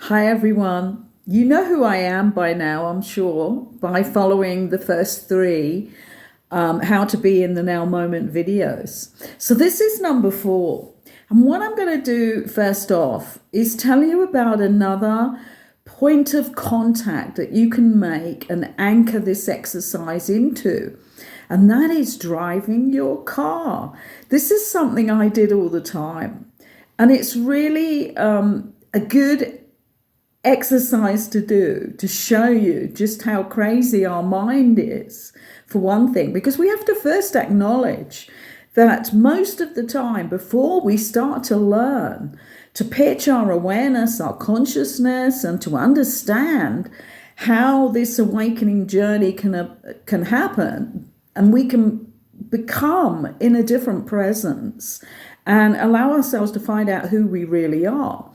Hi everyone. You know who I am by now, I'm sure, by following the first three how to be in the now moment videos. So this is number 4. And what I'm going to do first off is tell you about another point of contact that you can make and anchor this exercise into. And that is driving your car. This is something I did all the time. And it's really a good exercise to do to show you just how crazy our mind is, for one thing, because we have to first acknowledge that most of the time before we start to learn to pitch our awareness, our consciousness, and to understand how this awakening journey can happen, and we can become in a different presence and allow ourselves to find out who we really are.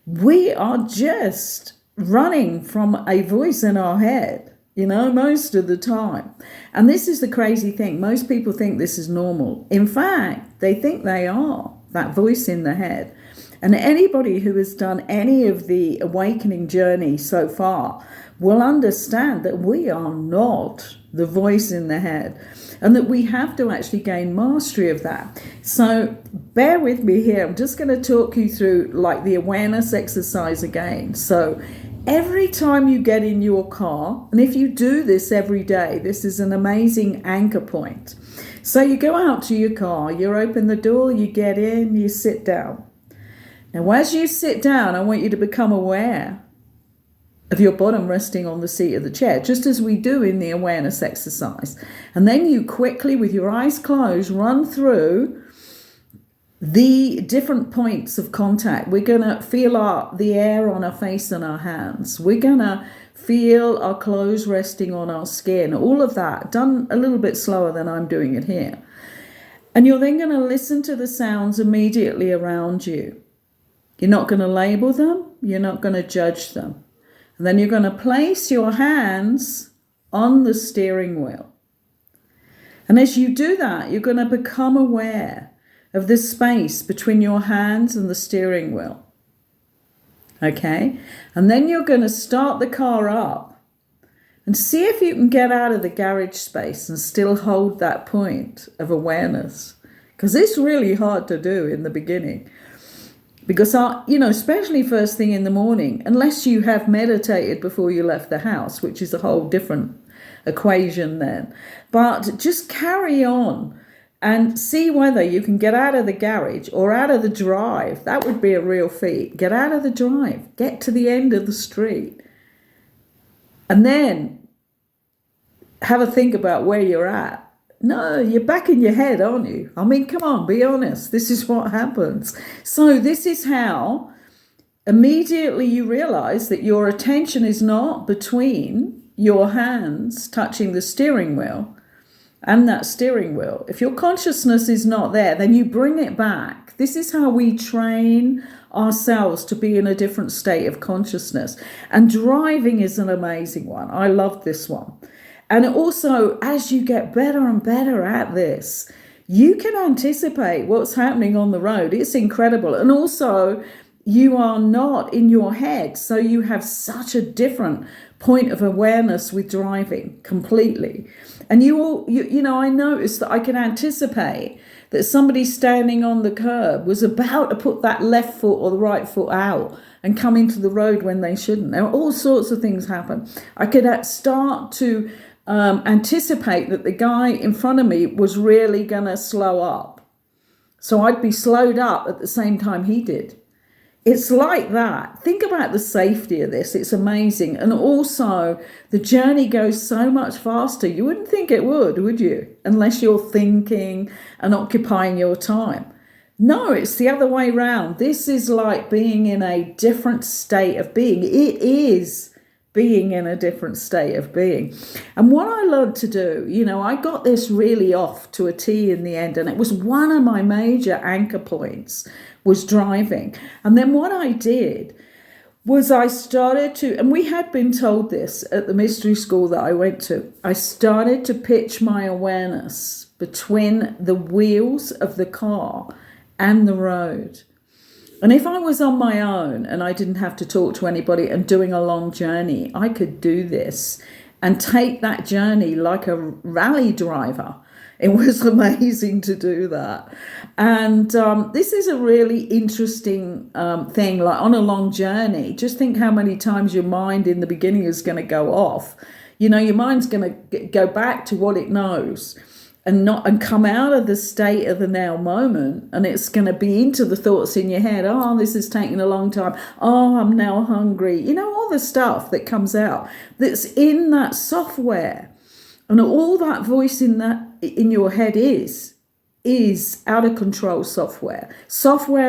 We are just running from a voice in our head, most of the time. And this is the crazy thing. Most people think this is normal. In fact, they think they are, that voice in the head. And anybody who has done any of the awakening journey so far will understand that we are not the voice in the head, and that we have to actually gain mastery of that. So bear with me here. I'm just going to talk you through like the awareness exercise again. So every time you get in your car, and if you do this every day, this is an amazing anchor point. So you go out to your car, you open the door, you get in, you sit down. Now, as you sit down, I want you to become aware of your bottom resting on the seat of the chair, just as we do in the awareness exercise. And then you quickly, with your eyes closed, run through the different points of contact. We're going to feel the air on our face and our hands. We're going to feel our clothes resting on our skin. All of that, done a little bit slower than I'm doing it here. And you're then going to listen to the sounds immediately around you. You're not going to label them. You're not going to judge them. And then you're going to place your hands on the steering wheel. And as you do that, you're going to become aware of the space between your hands and the steering wheel. Okay? And then you're going to start the car up and see if you can get out of the garage space and still hold that point of awareness. Because it's really hard to do in the beginning. Because, especially first thing in the morning, unless you have meditated before you left the house, which is a whole different equation then. But just carry on and see whether you can get out of the garage or out of the drive. That would be a real feat. Get out of the drive. Get to the end of the street. And then have a think about where you're at. No, you're back in your head, aren't you? I mean, come on, be honest. This is what happens. So this is how immediately you realize that your attention is not between your hands touching the steering wheel and that steering wheel. If your consciousness is not there, then you bring it back. This is how we train ourselves to be in a different state of consciousness. And driving is an amazing one. I love this one. And also, as you get better and better at this, you can anticipate what's happening on the road. It's incredible. And also, you are not in your head. So you have such a different point of awareness with driving completely. And I noticed that I can anticipate that somebody standing on the curb was about to put that left foot or the right foot out and come into the road when they shouldn't. There are all sorts of things happen. I could start to anticipate that the guy in front of me was really going to slow up. So I'd be slowed up at the same time he did. It's like that. Think about the safety of this. It's amazing. And also, the journey goes so much faster. You wouldn't think it would you? Unless you're thinking and occupying your time. No, it's the other way around. This is like being in a different state of being. It is being in a different state of being. And what I learned to do, I got this really off to a T in the end, and it was one of my major anchor points was driving. And then what I did was I started to, and we had been told this at the mystery school that I went to, I started to pitch my awareness between the wheels of the car and the road. And if I was on my own and I didn't have to talk to anybody and doing a long journey, I could do this and take that journey like a rally driver. It was amazing to do that. And this is a really interesting thing, like on a long journey. Just think how many times your mind in the beginning is going to go off. You know, your mind's going to go back to what it knows and come out of the state of the now moment, and it's going to be into the thoughts in your head. Oh, this is taking a long time. Oh, I'm now hungry. You know, all the stuff that comes out that's in that software, and all that voice in your head is out of control software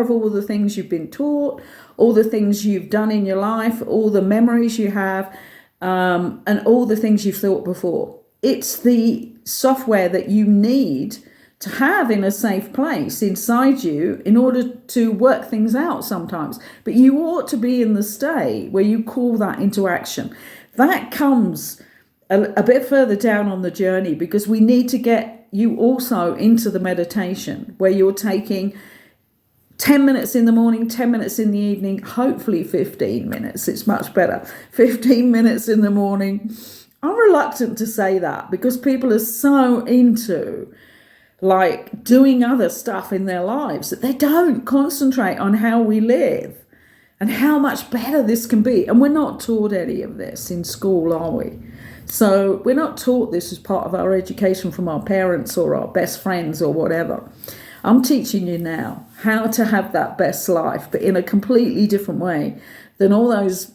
of all the things you've been taught, all the things you've done in your life, all the memories you have, and all the things you've thought before. It's the software that you need to have in a safe place inside you in order to work things out sometimes. But you ought to be in the state where you call that into action. That comes a bit further down on the journey, because we need to get you also into the meditation where you're taking 10 minutes in the morning, 10 minutes in the evening, hopefully 15 minutes. It's much better. 15 minutes in the morning. I'm reluctant to say that because people are so into like doing other stuff in their lives that they don't concentrate on how we live and how much better this can be. And we're not taught any of this in school, are we? So we're not taught this as part of our education from our parents or our best friends or whatever. I'm teaching you now how to have that best life, but in a completely different way than all those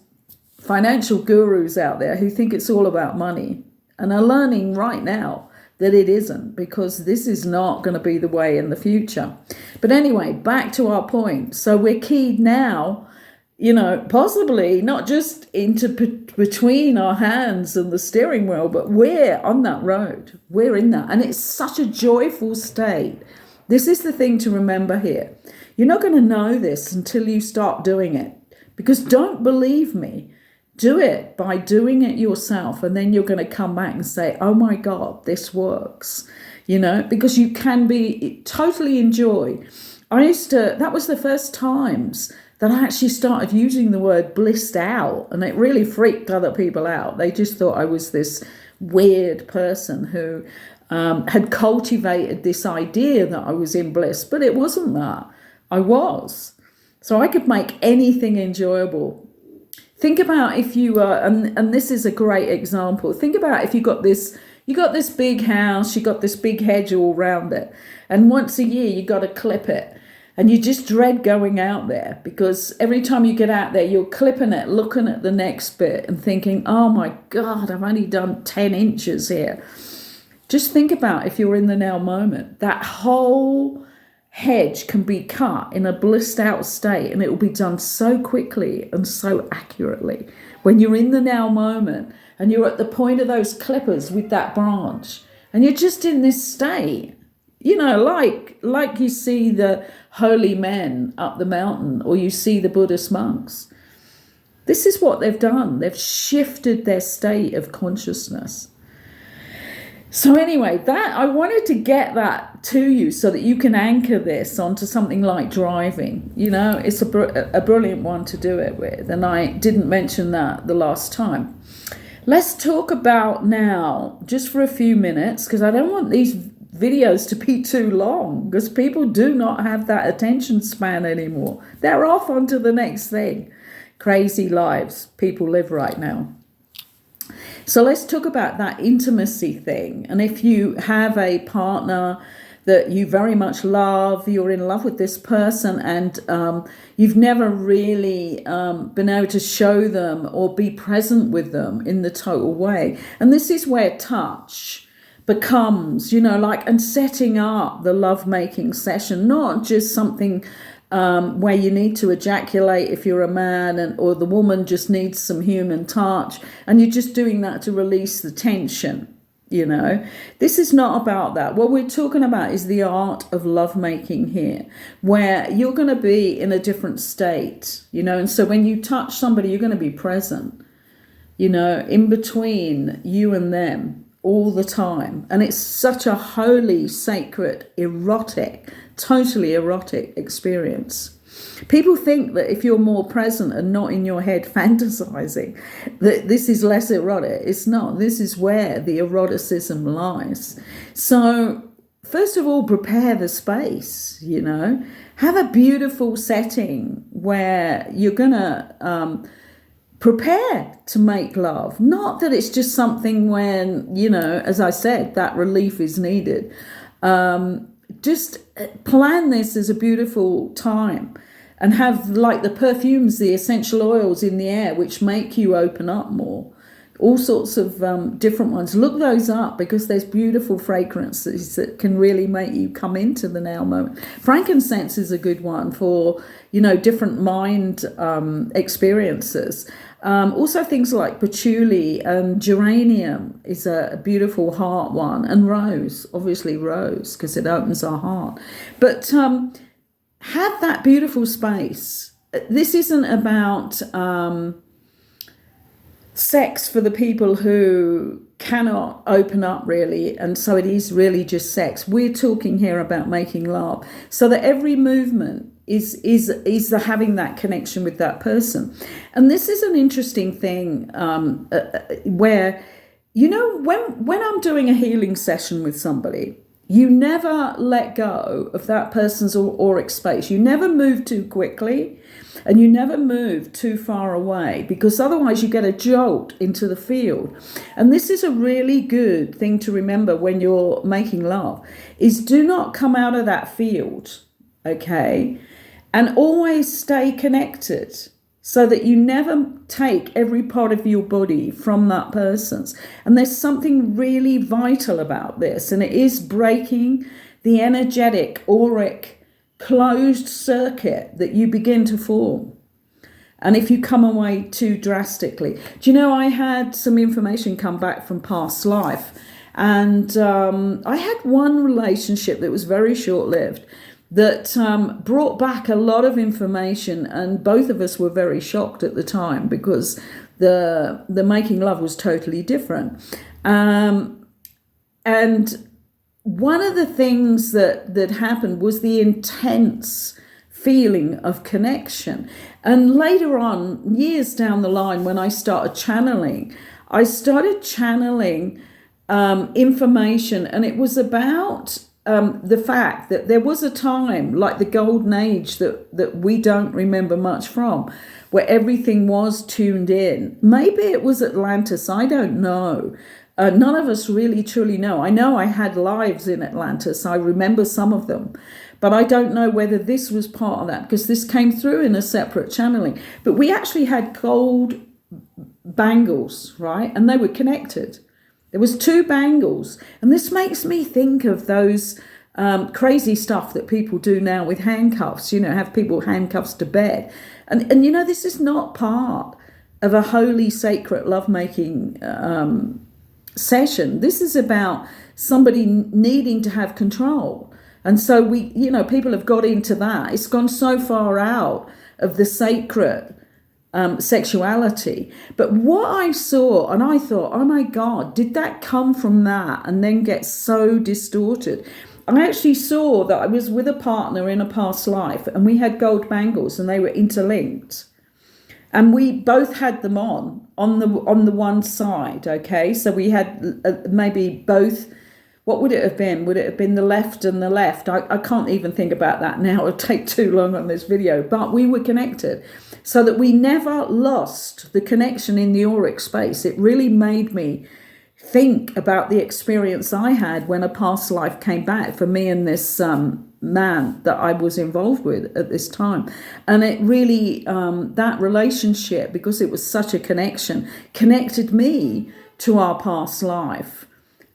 financial gurus out there who think it's all about money and are learning right now that it isn't, because this is not going to be the way in the future. But anyway, back to our point. So we're keyed now, you know, possibly not just into between our hands and the steering wheel, but we're on that road. We're in that. And it's such a joyful state. This is the thing to remember here. You're not going to know this until you start doing it, because don't believe me. Do it by doing it yourself, and then you're going to come back and say, oh my God, this works, you know, because you can be totally enjoy. That was the first times that I actually started using the word blissed out, and it really freaked other people out. They just thought I was this weird person who had cultivated this idea that I was in bliss, but it wasn't that. I was. So I could make anything enjoyable. Think about if you and this is a great example. Think about if you got this big house, you got this big hedge all around it, and once a year you got to clip it, and you just dread going out there because every time you get out there, you're clipping it, looking at the next bit, and thinking, "Oh my God, I've only done 10 inches here." Just think about if you're in the now moment, that whole hedge can be cut in a blissed out state, and it will be done so quickly and so accurately when you're in the now moment and you're at the point of those clippers with that branch, and you're just in this state, you know, like you see the holy men up the mountain, or you see the Buddhist monks. This is what they've done. They've shifted their state of consciousness. So anyway, that I wanted to get that to you so that you can anchor this onto something like driving. You know, it's a brilliant one to do it with, and I didn't mention that the last time. Let's talk about now, just for a few minutes, because I don't want these videos to be too long, because people do not have that attention span anymore. They're off onto the next thing. Crazy lives people live right now. So let's talk about that intimacy thing. And if you have a partner that you very much love, you're in love with this person, and you've never really been able to show them or be present with them in the total way. And this is where touch becomes, you know, like, and setting up the lovemaking session, not just something where you need to ejaculate if you're a man, or the woman just needs some human touch, and you're just doing that to release the tension. You know, this is not about that. What we're talking about is the art of lovemaking here, where you're going to be in a different state, you know, and so when you touch somebody, you're going to be present, you know, in between you and them all the time. And it's such a holy, sacred, erotic, totally erotic experience. People think that if you're more present and not in your head fantasizing, that this is less erotic. It's not. This is where the eroticism lies. So, first of all, prepare the space, Have a beautiful setting where you're going to prepare to make love. Not that it's just something when, as I said, that relief is needed. Just plan this as a beautiful time and have like the perfumes, the essential oils in the air, which make you open up more. All sorts of different ones. Look those up because there's beautiful fragrances that can really make you come into the now moment. Frankincense is a good one for, different mind experiences. Also things like patchouli and geranium is a beautiful heart one. And rose, obviously rose, because it opens our heart. But have that beautiful space. This isn't about sex for the people who cannot open up really, and so it is really just sex. We're talking here about making love, so that every movement is the having that connection with that person. And this is an interesting thing where when I'm doing a healing session with somebody, you never let go of that person's auric space. You never move too quickly. And you never move too far away, because otherwise you get a jolt into the field. And this is a really good thing to remember when you're making love, is do not come out of that field, okay? And always stay connected so that you never take every part of your body from that person's. And there's something really vital about this, and it is breaking the energetic auric closed circuit that you begin to form. And if you come away too drastically, I had some information come back from past life, and I had one relationship that was very short-lived that brought back a lot of information, and both of us were very shocked at the time because the making love was totally different. And one of the things that happened was the intense feeling of connection. And later on, years down the line, when I started channeling information, and it was about the fact that there was a time, like the golden age that we don't remember much from, where everything was tuned in. Maybe it was Atlantis, I don't know. None of us really truly know. I know I had lives in Atlantis. I remember some of them. But I don't know whether this was part of that, because this came through in a separate channeling. But we actually had gold bangles, right? And they were connected. There was 2 bangles. And this makes me think of those crazy stuff that people do now with handcuffs, have people handcuffs to bed. And this is not part of a holy, sacred lovemaking session. This is about somebody needing to have control. And so people have got into that. It's gone so far out of the sacred sexuality. But what I saw, and I thought, oh my God, did that come from that and then get so distorted? I actually saw that I was with a partner in a past life, and we had gold bangles and they were interlinked. And we both had them on the one side, okay? So we had maybe both. What would it have been? Would it have been the left and the left? I can't even think about that now. It would take too long on this video. But we were connected so that we never lost the connection in the auric space. It really made me think about the experience I had when a past life came back for me and this man that I was involved with at this time. And it really, that relationship, because it was such a connection, connected me to our past life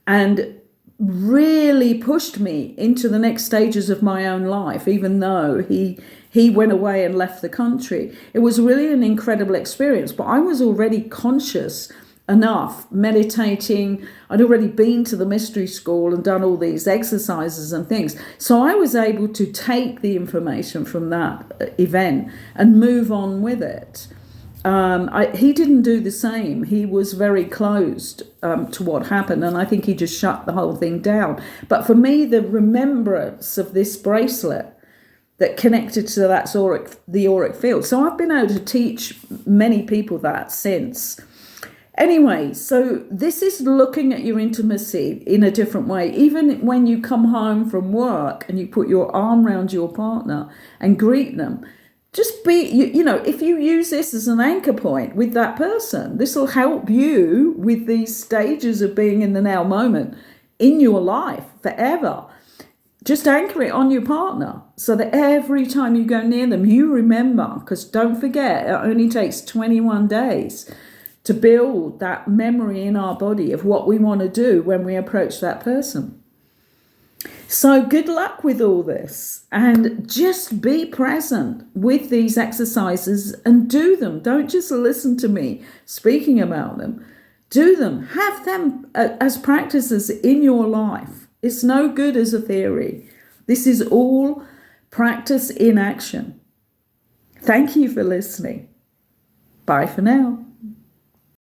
and really pushed me into the next stages of my own life, even though he went away and left the country. It was really an incredible experience, but I was already conscious enough, meditating. I'd already been to the mystery school and done all these exercises and things. So I was able to take the information from that event and move on with it. He didn't do the same. He was very closed to what happened, and I think he just shut the whole thing down. But for me, the remembrance of this bracelet that connected to the auric field. So I've been able to teach many people that since. Anyway, so this is looking at your intimacy in a different way. Even when you come home from work and you put your arm around your partner and greet them, just be, if you use this as an anchor point with that person, this will help you with these stages of being in the now moment in your life forever. Just anchor it on your partner so that every time you go near them, you remember, because don't forget, it only takes 21 days to build that memory in our body of what we want to do when we approach that person. So good luck with all this, and just be present with these exercises and do them. Don't just listen to me speaking about them. Do them. Have them as practices in your life. It's no good as a theory. This is all practice in action. Thank you for listening. Bye for now.